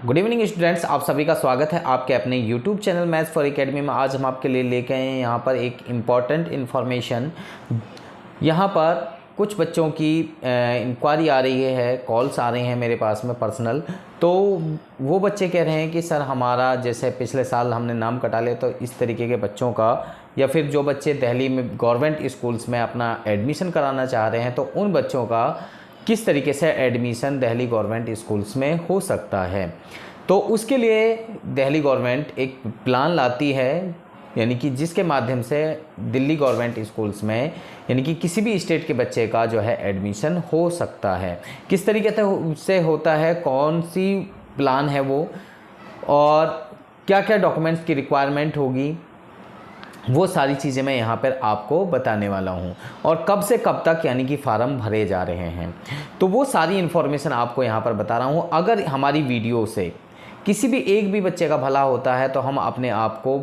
Good evening students, आप सभी का स्वागत है आपके अपने YouTube channel maths for academy में। आज हम आपके लिए लेके आए हैं यहाँ पर एक इम्पॉर्टेंट इन्फॉर्मेशन। यहाँ पर कुछ बच्चों की इंक्वायरी आ रही है, कॉल्स आ रही हैं मेरे पास में पर्सनल। तो वो बच्चे कह रहे हैं कि सर हमारा जैसे पिछले साल हमने नाम कटा लिया, तो इस तरीके के बच्चों का या फिर जो बच्चे दिल्ली में गवर्नमेंट स्कूल्स में अपना एडमिशन कराना चाह रहे हैं, तो उन बच्चों का किस तरीके से एडमिशन दिल्ली गवर्नमेंट स्कूल्स में हो सकता है। तो उसके लिए दिल्ली गवर्नमेंट एक प्लान लाती है, यानी कि जिसके माध्यम से दिल्ली गवर्नमेंट स्कूल्स में यानी कि किसी भी स्टेट के बच्चे का जो है एडमिशन हो सकता है। किस तरीके से होता है, कौन सी प्लान है वो, और क्या क्या डॉक्यूमेंट्स की रिक्वायरमेंट होगी, वो सारी चीज़ें मैं यहाँ पर आपको बताने वाला हूँ। और कब से कब तक यानी कि फ़ार्म भरे जा रहे हैं, तो वो सारी इन्फॉर्मेशन आपको यहाँ पर बता रहा हूँ। अगर हमारी वीडियो से किसी भी एक भी बच्चे का भला होता है तो हम अपने आप को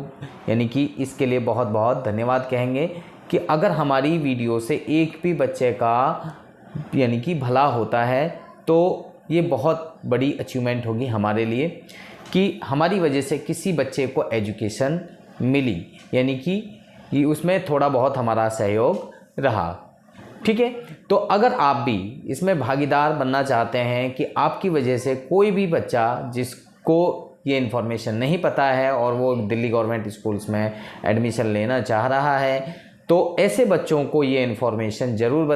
यानी कि इसके लिए बहुत बहुत धन्यवाद कहेंगे कि अगर हमारी वीडियो से एक भी बच्चे का यानी कि भला होता है तो ये बहुत बड़ी अचीवमेंट होगी हमारे लिए कि हमारी वजह से किसी बच्चे को एजुकेशन मिली, यानी कि उसमें थोड़ा बहुत हमारा सहयोग रहा। ठीक है, तो अगर आप भी इसमें भागीदार बनना चाहते हैं कि आपकी वजह से कोई भी बच्चा जिसको ये इन्फॉर्मेशन नहीं पता है और वो दिल्ली गवर्नमेंट स्कूल्स में एडमिशन लेना चाह रहा है, तो ऐसे बच्चों को ये इन्फॉर्मेशन ज़रूर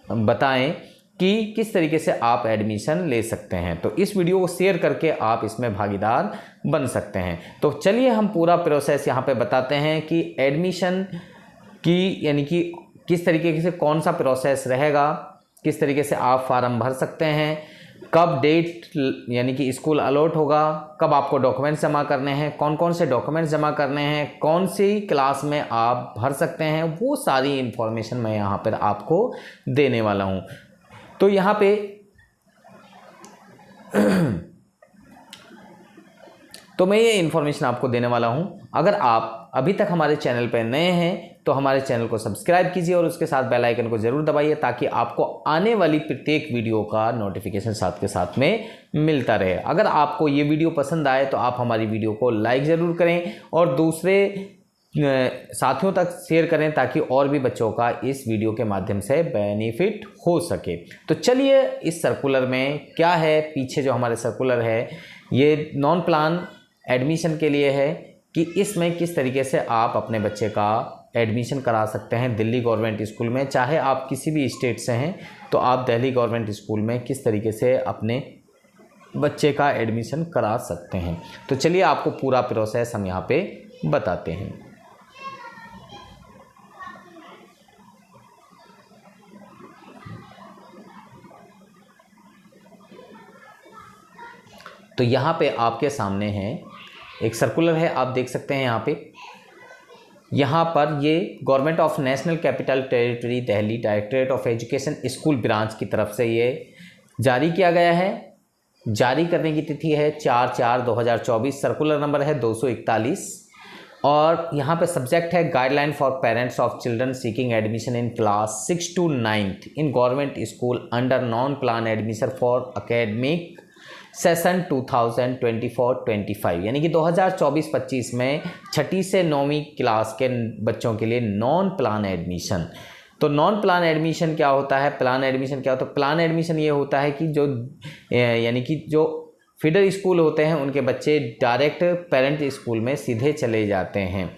बताएं कि किस तरीके से आप एडमिशन ले सकते हैं। तो इस वीडियो को शेयर करके आप इसमें भागीदार बन सकते हैं। तो चलिए हम पूरा प्रोसेस यहाँ पे बताते हैं कि एडमिशन की यानी कि किस तरीके से कौन सा प्रोसेस रहेगा, किस तरीके से आप फार्म भर सकते हैं, कब डेट यानी कि स्कूल अलॉट होगा, कब आपको डॉक्यूमेंट्स जमा करने हैं, कौन कौन से डॉक्यूमेंट्स जमा करने हैं, कौन सी क्लास में आप भर सकते हैं, वो सारी इन्फॉर्मेशन मैं यहाँ पर आपको देने वाला हूँ। तो यहाँ पे तो मैं ये इन्फॉर्मेशन आपको देने वाला हूँ। अगर आप अभी तक हमारे चैनल पर नए हैं तो हमारे चैनल को सब्सक्राइब कीजिए और उसके साथ बेल आइकन को ज़रूर दबाइए ताकि आपको आने वाली प्रत्येक वीडियो का नोटिफिकेशन साथ के साथ में मिलता रहे। अगर आपको ये वीडियो पसंद आए तो आप हमारी वीडियो को लाइक ज़रूर करें और दूसरे साथियों तक शेयर करें ताकि और भी बच्चों का इस वीडियो के माध्यम से बेनिफिट हो सके। तो चलिए इस सर्कुलर में क्या है, पीछे जो हमारे सर्कुलर है ये नॉन प्लान एडमिशन के लिए है कि इसमें किस तरीके से आप अपने बच्चे का एडमिशन करा सकते हैं दिल्ली गवर्नमेंट स्कूल में। चाहे आप किसी भी स्टेट से हैं तो आप दिल्ली गवर्नमेंट स्कूल में किस तरीके से अपने बच्चे का एडमिशन करा सकते हैं। तो चलिए आपको पूरा प्रोसेस हम यहाँ पे बताते हैं। तो यहाँ पे आपके सामने है एक सर्कुलर है, आप देख सकते हैं यहाँ पर ये government of national capital territory Delhi directorate of education school branch की तरफ से ये जारी किया गया है। जारी करने की तिथि है 4/4/2024, सर्कुलर नंबर है 241 और यहाँ पे सब्जेक्ट है guideline for parents of children seeking admission in class 6 to 9th in government school under non plan admission for academic session 2024-25 यानी कि 2024-25 में 6ठी से 9वीं क्लास के बच्चों के लिए नॉन प्लान एडमिशन। तो नॉन प्लान एडमिशन क्या होता है, प्लान एडमिशन क्या होता है? प्लान एडमिशन ये होता है कि जो यानी कि जो फीडर स्कूल होते हैं उनके बच्चे डायरेक्ट पेरेंट स्कूल में सीधे चले जाते हैं,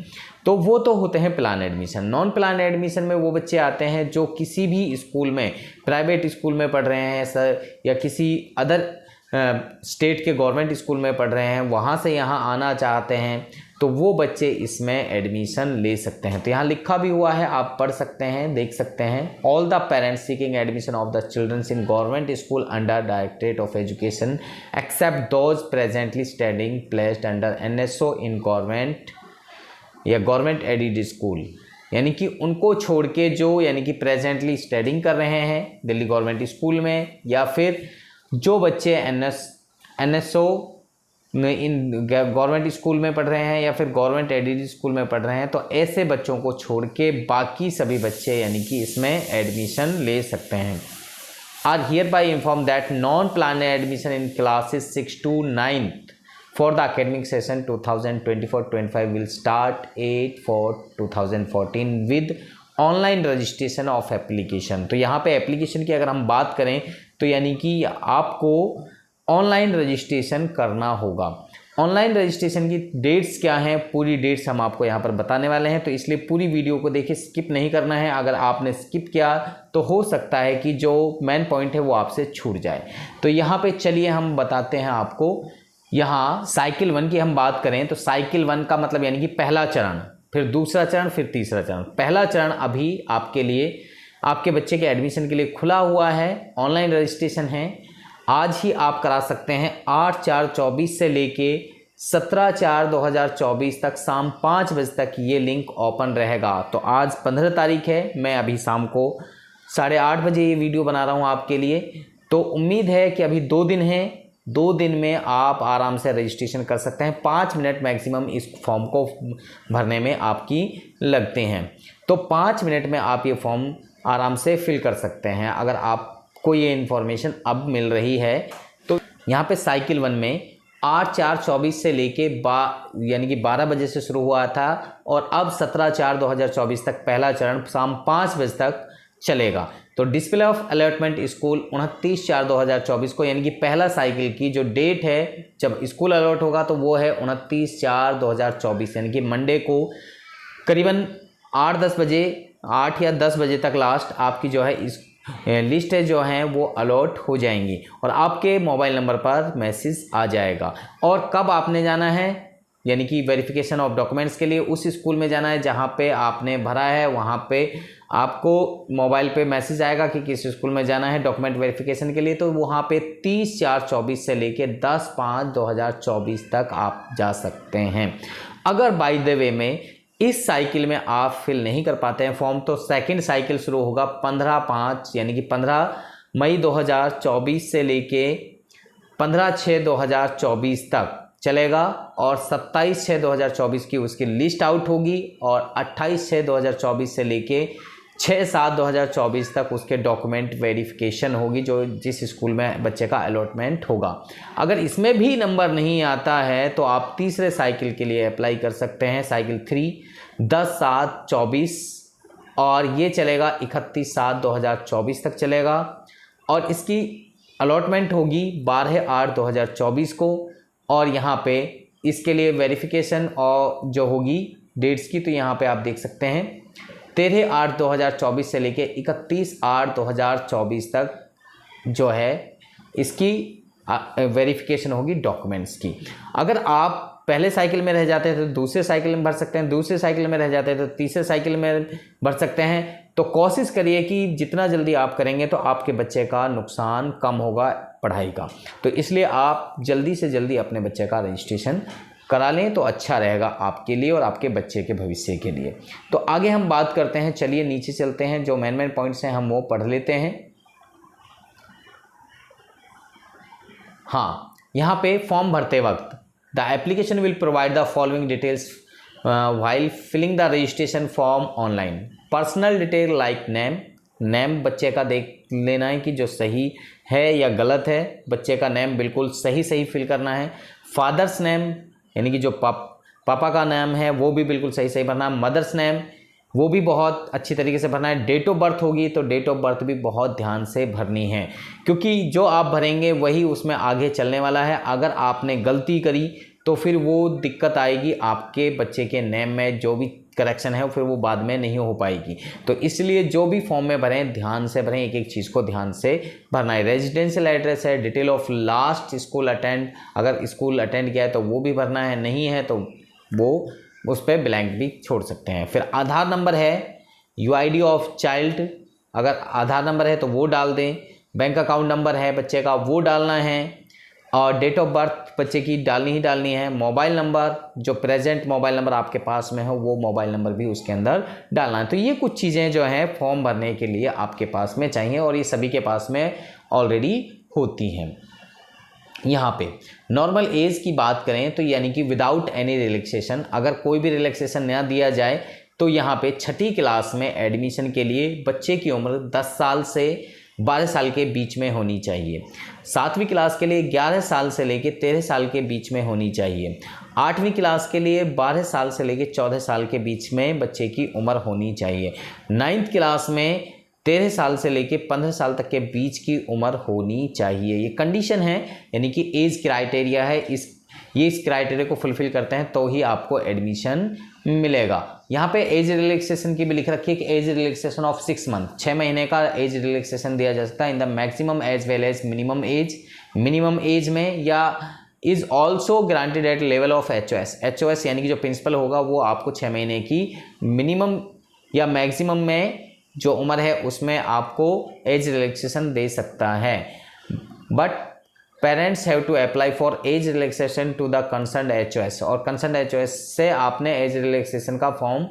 तो वो तो होते हैं plan admission. Non plan admission में वो बच्चे आते हैं जो किसी भी स्कूल में, प्राइवेट स्कूल में पढ़ रहे हैं सर या किसी अदर स्टेट के गवर्नमेंट स्कूल में पढ़ रहे हैं, वहाँ से यहाँ आना चाहते हैं, तो वो बच्चे इसमें एडमिशन ले सकते हैं। तो यहाँ लिखा भी हुआ है, आप पढ़ सकते हैं, देख सकते हैं। All the parents seeking admission of the childrens in government school under directorate of education except those presently studing placed under NSO in government या गवर्नमेंट एडेड स्कूल, यानी कि उनको छोड़ के जो यानी कि प्रेजेंटली स्टडिंग कर रहे हैं दिल्ली गवर्नमेंट स्कूल में, या फिर जो बच्चे NSO इन गवर्नमेंट स्कूल में पढ़ रहे हैं या फिर गवर्नमेंट एडेड स्कूल में पढ़ रहे हैं, तो ऐसे बच्चों को छोड़ के बाकी सभी बच्चे यानी कि इसमें एडमिशन ले सकते हैं। Are hereby inform that non plan admission in classes 6 to 9 for the academic session 2024-25 will start 8/4/2014 with online registration of application. तो यहाँ पे एप्लीकेशन की अगर हम बात करें तो यानी कि आपको ऑनलाइन रजिस्ट्रेशन करना होगा। ऑनलाइन रजिस्ट्रेशन की डेट्स क्या हैं, पूरी डेट्स हम आपको यहाँ पर बताने वाले हैं, तो इसलिए पूरी वीडियो को देखिए, स्किप नहीं करना है। अगर आपने स्किप किया तो हो सकता है कि जो मेन पॉइंट है वो आपसे छूट जाए। तो यहाँ पे चलिए हम बताते हैं आपको। यहाँ साइकिल 1 की हम बात करें तो साइकिल 1 का मतलब यानी कि पहला चरण, फिर दूसरा चरण, फिर तीसरा चरण। पहला चरण अभी आपके लिए, आपके बच्चे के एडमिशन के लिए खुला हुआ है, ऑनलाइन रजिस्ट्रेशन है। आज ही आप करा सकते हैं। 8/4/24 से लेके 17/4/2024 तक शाम 5 बजे तक ये लिंक ओपन रहेगा। तो आज 15 तारीख है, मैं अभी शाम को 8:30 बजे ये वीडियो बना रहा हूँ आपके लिए। तो उम्मीद है कि अभी 2 दिन हैं, 2 दिन में आप आराम से रजिस्ट्रेशन कर सकते हैं। 5 मिनट मैक्सिमम इस फॉर्म को भरने में आपकी लगते हैं। तो 5 मिनट में आप ये फॉर्म आराम से फिल कर सकते हैं। अगर आपको ये इन्फॉर्मेशन अब मिल रही है तो यहाँ पे साइकिल 1 में 8/4/24 से लेके यानी कि 12 बजे से शुरू हुआ था और अब 17/4/2024 तक पहला चरण शाम 5 बजे तक चलेगा। तो डिस्प्ले ऑफ अलॉटमेंट स्कूल 29/4/2024 को, यानी कि पहला साइकिल की जो डेट है जब स्कूल अलॉट होगा तो वो है 29/4/2024, यानी कि मंडे को करीबन 8-10 बजे, 8 या 10 बजे तक लास्ट आपकी जो है इस लिस्ट है जो हैं वो अलॉट हो जाएंगी और आपके मोबाइल नंबर पर मैसेज आ जाएगा। और कब आपने जाना है, यानी कि वेरिफिकेशन ऑफ डॉक्यूमेंट्स के लिए उस स्कूल में जाना है जहाँ पे आपने भरा है। वहाँ पे आपको मोबाइल पे मैसेज आएगा कि किस स्कूल में जाना है डॉक्यूमेंट वेरिफिकेशन के लिए। तो वहाँ पे 30/4/24 से लेके 10/5/2024 तक आप जा सकते हैं। अगर बाय द वे में इस साइकिल में आप फिल नहीं कर पाते हैं फॉर्म, तो सेकंड साइकिल शुरू होगा 15/5 यानी कि 15 मई 2024 से लेके 15/6/2024 तक चलेगा और 27/6/2024 की उसकी लिस्ट आउट होगी और 28/6/2024 से लेके 6/7/2024 तक उसके डॉक्यूमेंट वेरिफिकेशन होगी जो जिस स्कूल में बच्चे का अलॉटमेंट होगा। अगर इसमें भी नंबर नहीं आता है तो आप तीसरे साइकिल के लिए अप्लाई कर सकते हैं, साइकिल 3 10/7/24 और ये चलेगा 31/7/2024 तक चलेगा और इसकी अलॉटमेंट होगी 12/8/2024 को। और यहाँ पे इसके लिए वेरिफिकेशन और जो होगी डेट्स की, तो यहाँ पे आप देख सकते हैं 13/8/2024 से लेके 31/8/2024 तक जो है इसकी वेरिफिकेशन होगी डॉक्यूमेंट्स की। अगर आप पहले साइकिल में रह जाते हैं तो दूसरे साइकिल में भर सकते हैं, दूसरे साइकिल में रह जाते हैं तो तीसरे साइकिल में भर सकते हैं। तो कोशिश करिए कि जितना जल्दी आप करेंगे तो आपके बच्चे का नुकसान कम होगा पढ़ाई का। तो इसलिए आप जल्दी से जल्दी अपने बच्चे का रजिस्ट्रेशन करा लें तो अच्छा रहेगा आपके लिए और आपके बच्चे के भविष्य के लिए। तो आगे हम बात करते हैं, चलिए नीचे चलते हैं, जो मेन पॉइंट्स हैं हम वो पढ़ लेते हैं। हाँ, यहाँ पे फॉर्म भरते वक्त the application will provide the following details while filling the registration form online. Personal detail like name बच्चे का देख लेना है कि जो सही है या गलत है। बच्चे का नेम बिल्कुल सही फिल करना है। फादर्स नेम यानी कि जो पापा का नाम है वो भी बिल्कुल सही भरना है। मदर्स नेम वो भी बहुत अच्छी तरीके से भरना है। डेट ऑफ बर्थ होगी तो डेट ऑफ बर्थ भी बहुत ध्यान से भरनी है, क्योंकि जो आप भरेंगे वही उसमें आगे चलने वाला है। अगर आपने गलती करी तो फिर वो दिक्कत आएगी आपके बच्चे के नेम में, जो भी करेक्शन है फिर वो बाद में नहीं हो पाएगी। तो इसलिए जो भी फॉर्म में भरें ध्यान से भरें, एक एक चीज़ को ध्यान से भरना है। रेजिडेंशियल एड्रेस है, detail of last school attend, अगर स्कूल अटेंड किया है तो वो भी भरना है, नहीं है तो वो उस पर ब्लैंक भी छोड़ सकते हैं। फिर आधार नंबर है, यूआईडी ऑफ चाइल्ड, अगर आधार नंबर है तो वो डाल दें। बैंक अकाउंट नंबर है बच्चे का वो डालना है और डेट ऑफ बर्थ बच्चे की डालनी है। मोबाइल नंबर, जो प्रेजेंट मोबाइल नंबर आपके पास में हो वो मोबाइल नंबर भी उसके अंदर डालना है। तो ये कुछ चीज़ें जो हैं फॉर्म भरने के लिए आपके पास में चाहिए और ये सभी के पास में ऑलरेडी होती हैं। यहाँ पे नॉर्मल एज की बात करें तो यानी कि विदाउट एनी रिलैक्सेशन, अगर कोई भी रिलैक्सेशन ना दिया जाए तो यहाँ पे 6ठी क्लास में एडमिशन के लिए बच्चे की उम्र 10 साल से 12 साल के बीच में होनी चाहिए। 7वीं क्लास के लिए 11 साल से लेकर 13 साल के बीच में होनी चाहिए। 8वीं क्लास के लिए 12 साल से लेकर 14 साल के बीच में बच्चे की उम्र होनी चाहिए। 9th क्लास में 13 साल से लेकर 15 साल तक के बीच की उम्र होनी चाहिए। ये कंडीशन है, यानी कि एज क्राइटेरिया है। इस क्राइटेरिया को फुलफिल करते हैं तो ही आपको एडमिशन मिलेगा। यहाँ पे एज रिलैक्सेशन की भी लिख रखी है कि एज रिलैक्सेशन ऑफ 6 मंथ, 6 महीने का एज रिलैक्सेशन दिया जा सकता है in the maximum as well as minimum age में, या is also granted at level of HOS यानी कि जो प्रिंसिपल होगा वो आपको 6 महीने की मिनिमम या मैक्सिमम में जो उम्र है उसमें आपको एज रिलैक्सेशन दे सकता है। But parents have to apply for age relaxation to the concerned HOS, और कंसर्न्ड HOS से आपने एज रिलैक्सेशन का फॉर्म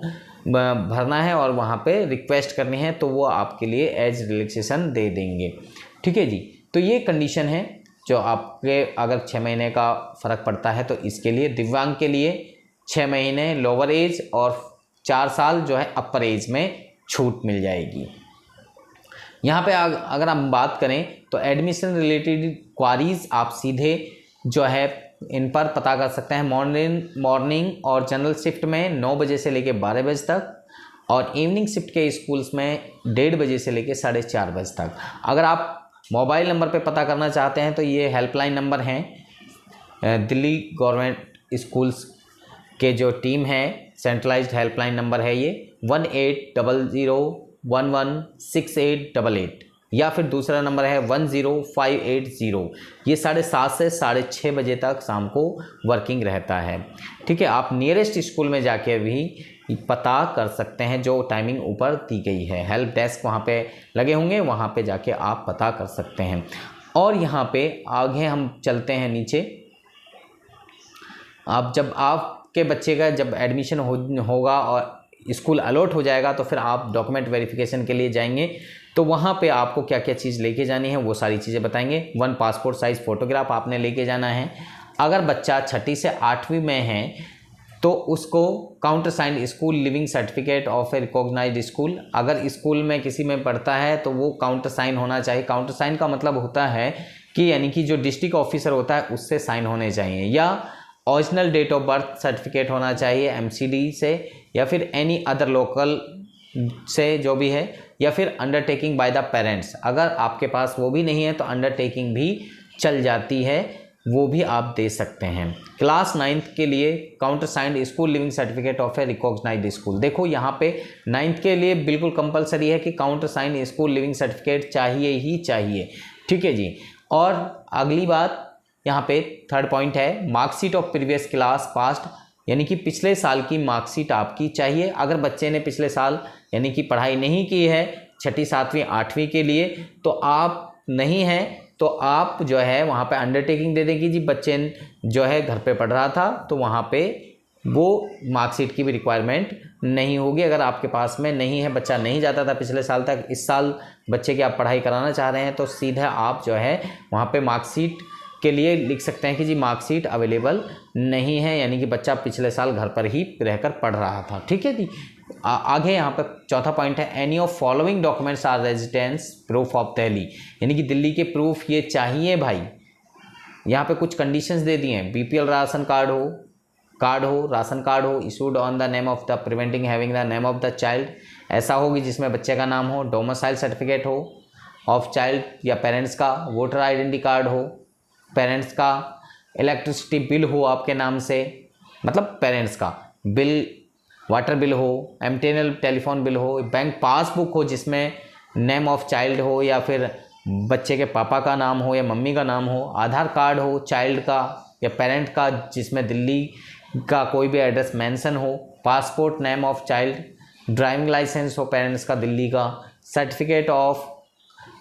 भरना है और वहाँ पे रिक्वेस्ट करनी है, तो वो आपके लिए एज रिलैक्सेशन दे देंगे। ठीक है जी, तो ये कंडीशन है जो आपके अगर 6 महीने का फ़र्क पड़ता है तो इसके लिए। दिव्यांग के लिए 6 महीने लोअर एज और 4 साल जो है अपर एज में छूट मिल जाएगी। यहाँ पे अगर हम बात करें तो एडमिशन रिलेटेड क्वारीज आप सीधे जो है इन पर पता कर सकते हैं। मॉर्निंग और जनरल शिफ्ट में 9 बजे से लेकर 12 बजे तक, और इवनिंग शिफ्ट के स्कूल्स में 1:30 बजे से लेकर 4:30 बजे तक। अगर आप मोबाइल नंबर पे पता करना चाहते हैं तो ये हेल्पलाइन नंबर हैं दिल्ली गवर्नमेंट स्कूल्स के जो टीम है, सेंट्रलाइज्ड हेल्पलाइन नंबर है ये 1800116888, या फिर दूसरा नंबर है 10580। ये 7:30 से 6:30 बजे तक शाम को वर्किंग रहता है। ठीक है, आप नियरेस्ट स्कूल में जाके भी पता कर सकते हैं, जो टाइमिंग ऊपर दी गई है। हेल्प डेस्क वहाँ पे लगे होंगे, वहाँ पे जाके आप पता कर सकते हैं। और यहाँ पे आगे हम चलते हैं नीचे। जब आपके बच्चे का जब एडमिशन होगा और स्कूल अलॉट हो जाएगा तो फिर आप डॉक्यूमेंट वेरिफिकेशन के लिए जाएंगे, तो वहाँ पे आपको क्या क्या चीज़ लेके जानी है वो सारी चीज़ें बताएंगे। 1 पासपोर्ट साइज़ फ़ोटोग्राफ आपने लेके जाना है। अगर बच्चा 6ठी से 8वीं में है तो उसको counter signed school leaving certificate of a recognised school, अगर स्कूल में किसी में पढ़ता है तो वो काउंटर साइन होना चाहिए। काउंटर साइन का मतलब होता है कि यानी कि जो डिस्ट्रिक्ट ऑफिसर होता है उससे साइन होने चाहिए, या original date of birth certificate होना चाहिए MCD से, या फिर एनी अदर लोकल से जो भी है, या फिर अंडरटेकिंग बाय द पेरेंट्स। अगर आपके पास वो भी नहीं है तो अंडरटेकिंग भी चल जाती है, वो भी आप दे सकते हैं। क्लास 9th के लिए counter signed school leaving certificate of a recognised school. देखो यहाँ पे 9th के लिए बिल्कुल कंपलसरी है कि counter signed school leaving certificate चाहिए ही चाहिए। ठीक है जी। और अगली बात यहाँ पे 3rd पॉइंट है marksheet of previous class past, यानी कि पिछले साल की मार्कशीट आपकी चाहिए। अगर बच्चे ने पिछले साल यानी कि पढ़ाई नहीं की है 6ठी 7वीं 8वीं के लिए, तो आप नहीं हैं तो आप जो है वहाँ पे अंडरटेकिंग दे दें कि जी बच्चे जो है घर पे पढ़ रहा था, तो वहाँ पे वो मार्कशीट की भी रिक्वायरमेंट नहीं होगी। अगर आपके पास में नहीं है, बच्चा नहीं जाता था पिछले साल तक, इस साल बच्चे की आप पढ़ाई कराना चाह रहे हैं, तो सीधा आप जो है वहाँ पे मार्कशीट के लिए लिख सकते हैं कि जी मार्कशीट अवेलेबल नहीं है, यानी कि बच्चा पिछले साल घर पर ही रहकर पढ़ रहा था। ठीक है जी। आगे यहाँ पर 4था पॉइंट है any of following documents are residence proof of Delhi, यानी कि दिल्ली के प्रूफ ये चाहिए भाई। यहाँ पे कुछ कंडीशंस दे दिए हैं, BPL राशन कार्ड हो राशन कार्ड हो issued on the name of the preventing having the name of the child, ऐसा होगी जिसमें बच्चे का नाम हो, डोमिसाइल सर्टिफिकेट हो ऑफ चाइल्ड या पेरेंट्स का, वोटर आइडेंटिटी कार्ड हो पेरेंट्स का, इलेक्ट्रिसिटी बिल हो आपके नाम से, मतलब पेरेंट्स का बिल, वाटर बिल हो, MTNL टेलीफोन बिल हो, बैंक पासबुक हो जिसमें नेम ऑफ चाइल्ड हो या फिर बच्चे के पापा का नाम हो या मम्मी का नाम हो, आधार कार्ड हो चाइल्ड का या पेरेंट का जिसमें दिल्ली का कोई भी एड्रेस मेंशन हो, passport name of child, driving licence हो पेरेंट्स का दिल्ली का, सर्टिफिकेट ऑफ,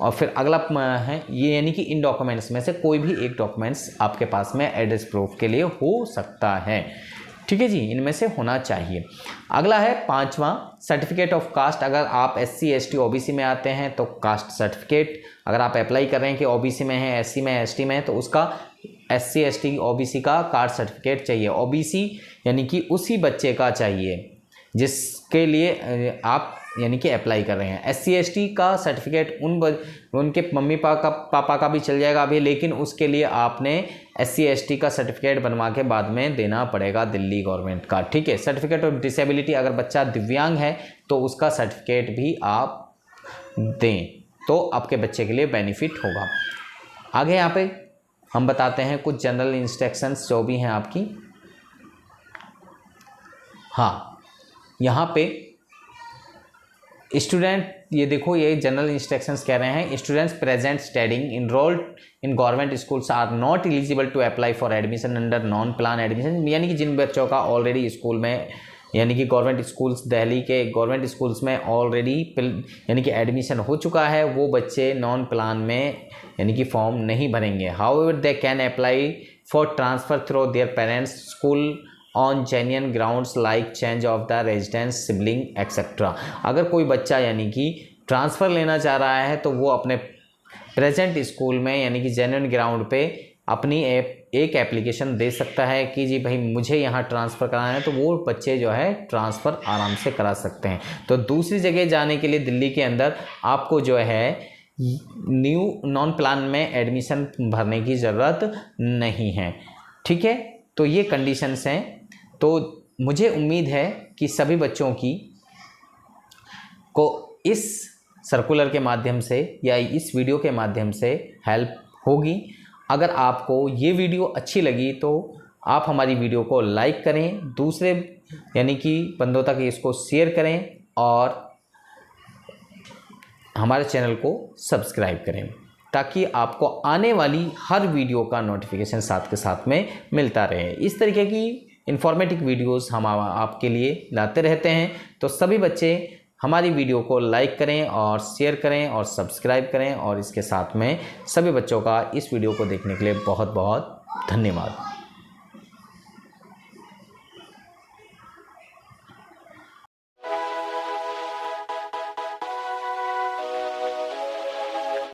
और फिर अगला है ये, यानी कि इन डॉक्यूमेंट्स में से कोई भी एक डॉक्यूमेंट्स आपके पास में एड्रेस प्रूफ के लिए हो सकता है। ठीक है जी, इनमें से होना चाहिए। अगला है 5वां सर्टिफिकेट ऑफ कास्ट। अगर आप SC ST OBC में आते हैं तो कास्ट सर्टिफिकेट, अगर आप अप्लाई कर रहे हैं कि OBC में है, SC में है, ST में है, तो उसका SC ST OBC का कास्ट सर्टिफिकेट चाहिए। OBC यानी कि उसी बच्चे का चाहिए जिसके लिए आप यानी कि अप्लाई कर रहे हैं। SC ST का सर्टिफिकेट उनके मम्मी पापा का भी चल जाएगा अभी, लेकिन उसके लिए आपने SC ST का सर्टिफिकेट बनवा के बाद में देना पड़ेगा दिल्ली गवर्नमेंट का, ठीक है। सर्टिफिकेट ऑफ डिसेबिलिटी, अगर बच्चा दिव्यांग है तो उसका सर्टिफिकेट भी आप दें तो आपके बच्चे के लिए बेनिफिट होगा। आगे यहाँ पे हम बताते हैं कुछ जनरल इंस्ट्रक्शंस जो भी हैं आपकी। हाँ, यहाँ पे स्टूडेंट, ये देखो ये जनरल इंस्ट्रक्शंस कह रहे हैं, students present studying enrolled in government schools are not eligible to apply for admission under non plan admission. यानी कि जिन बच्चों का ऑलरेडी स्कूल में, यानी कि गवर्नमेंट स्कूल्स, दिल्ली के गवर्नमेंट स्कूल्स में ऑलरेडी यानी कि एडमिशन हो चुका है, वो बच्चे नॉन प्लान में यानी कि फॉर्म नहीं भरेंगे। However they can apply for transfer through their parents school on genuine grounds like change of the residence, sibling etcetera. अगर कोई बच्चा यानी कि ट्रांसफ़र लेना चाह रहा है तो वो अपने प्रेजेंट स्कूल में यानी कि जेन्युइन ग्राउंड पे अपनी एक एप्लीकेशन दे सकता है कि जी भाई मुझे यहाँ ट्रांसफ़र कराना है, तो वो बच्चे जो है ट्रांसफ़र आराम से करा सकते हैं। तो दूसरी जगह जाने के लिए दिल्ली के अंदर आपको जो है न्यू नॉन प्लान में एडमिशन भरने की ज़रूरत नहीं है, ठीक है। तो ये कंडीशंस हैं। तो मुझे उम्मीद है कि सभी बच्चों को इस सर्कुलर के माध्यम से या इस वीडियो के माध्यम से हेल्प होगी। अगर आपको ये वीडियो अच्छी लगी तो आप हमारी वीडियो को लाइक करें, दूसरे यानी कि बंदों तक इसको शेयर करें और हमारे चैनल को सब्सक्राइब करें, ताकि आपको आने वाली हर वीडियो का नोटिफिकेशन साथ के साथ में मिलता रहे। इस तरीके की इन्फॉर्मेटिव वीडियोस हम आपके लिए लाते रहते हैं। तो सभी बच्चे हमारी वीडियो को लाइक करें और शेयर करें और सब्सक्राइब करें, और इसके साथ में सभी बच्चों का इस वीडियो को देखने के लिए बहुत बहुत धन्यवाद।